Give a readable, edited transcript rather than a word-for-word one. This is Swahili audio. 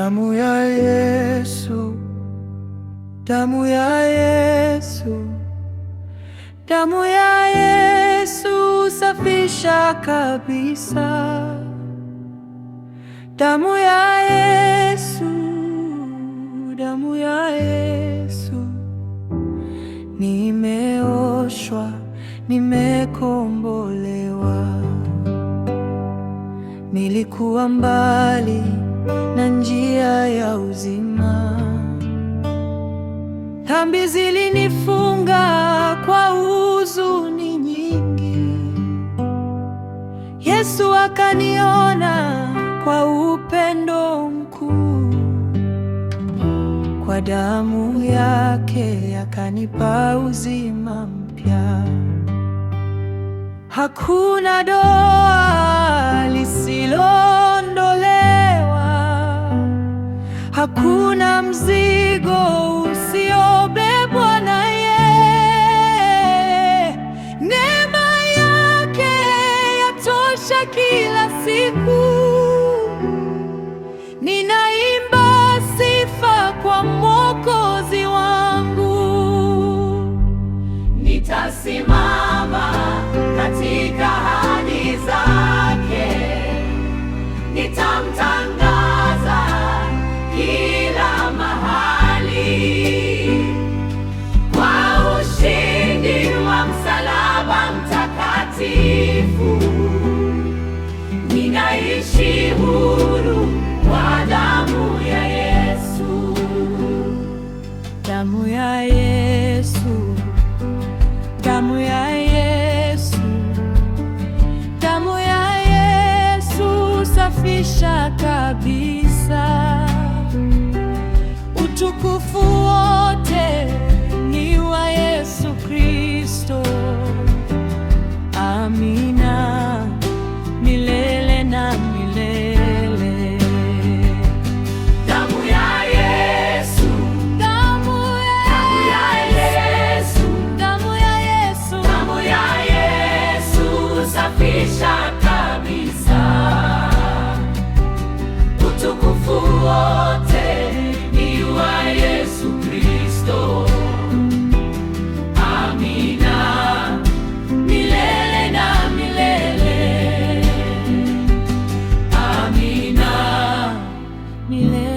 Damu ya Yesu, damu ya Yesu, damu ya Yesu safisha kabisa. Damu ya Yesu, damu ya Yesu, nimeoshwa, nimekombolewa. Nilikuwa mbali na njia ya uzima, dhambi zilinifunga kwa huzuni nyingi. Yesu akaniona kwa upendo mkuu, kwa damu yake akanipa uzima mpya. Hakuna doa lisiloondolewa, hakuna mzigo usiobebwa naye. Neema yake yatosha kila siku. Ninaimba sifa kwa Mwokozi wangu. Nitasimama katika ahadi zake, nitamtangaza kila mahali. Kwa ushindi wa msalaba mtakatifu, ninaishi huru kwa damu ya Yesu. Damu ya Yesu, damu ya Yesu, damu ya Yesu safisha kabisa. Utukufu wote ni wa Yesu Kristo. Amina, milele na milele. Damu ya Yesu, damu ya Yesu, damu ya Yesu, damu ya Yesu safisha kabisa. Utukufu wote ni wa Yesu Kristo. Amina, milele na milele. Amina, milele.